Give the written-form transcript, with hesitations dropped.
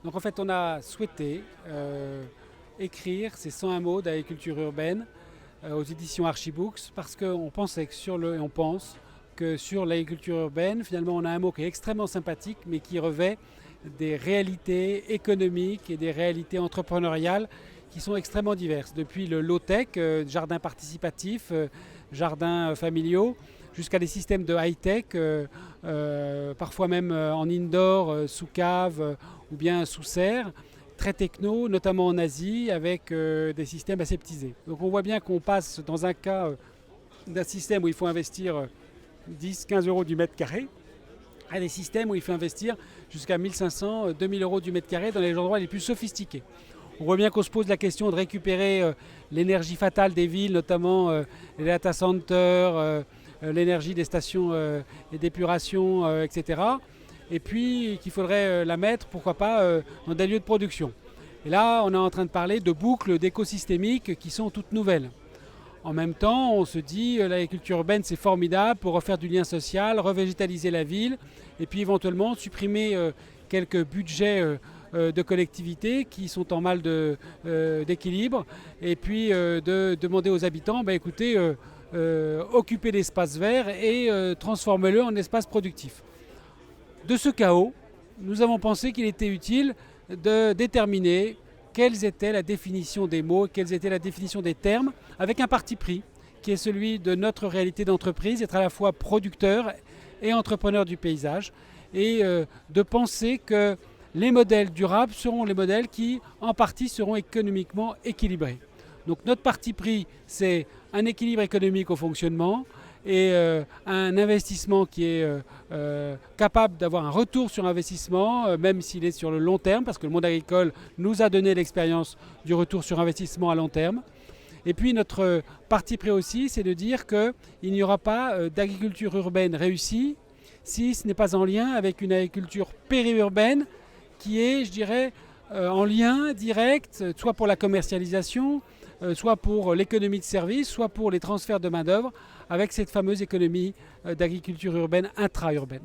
Donc en fait, on a souhaité écrire ces 101 mots d'agriculture urbaine aux éditions Archibooks parce qu'on pensait que on pense que sur l'agriculture urbaine, finalement, on a un mot qui est extrêmement sympathique, mais qui revêt des réalités économiques et des réalités entrepreneuriales qui sont extrêmement diverses. Depuis le low-tech, jardins participatifs, jardins familiaux, jusqu'à des systèmes de high-tech, parfois même en indoor, sous cave ou bien sous serre, très techno, notamment en Asie, avec des systèmes aseptisés. Donc on voit bien qu'on passe dans un cas d'un système où il faut investir 10-15 euros du mètre carré à des systèmes où il faut investir jusqu'à 1500-2000 euros du mètre carré dans les endroits les plus sophistiqués. On voit bien qu'on se pose la question de récupérer l'énergie fatale des villes, notamment les data centers, l'énergie des stations d'épuration, etc. Et puis qu'il faudrait la mettre, pourquoi pas, dans des lieux de production. Et là, on est en train de parler de boucles d'écosystémiques qui sont toutes nouvelles. En même temps, on se dit l'agriculture urbaine, c'est formidable pour refaire du lien social, revégétaliser la ville, et puis éventuellement supprimer quelques budgets de collectivités qui sont en mal d'équilibre, et puis de demander aux habitants, écoutez, occupez l'espace vert et transformez-le en espace productif. De ce chaos, nous avons pensé qu'il était utile de déterminer quelle était la définition des mots, quelle était la définition des termes, avec un parti pris, qui est celui de notre réalité d'entreprise, être à la fois producteur et entrepreneur du paysage, et de penser que les modèles durables seront les modèles qui, en partie, seront économiquement équilibrés. Donc notre parti pris, c'est un équilibre économique au fonctionnement, et un investissement qui est capable d'avoir un retour sur investissement, même s'il est sur le long terme, parce que le monde agricole nous a donné l'expérience du retour sur investissement à long terme. Et puis notre parti pris aussi, c'est de dire qu'il n'y aura pas d'agriculture urbaine réussie si ce n'est pas en lien avec une agriculture périurbaine qui est, je dirais, en lien direct, soit pour la commercialisation, soit pour l'économie de service, soit pour les transferts de main-d'œuvre, avec cette fameuse économie d'agriculture urbaine intra-urbaine.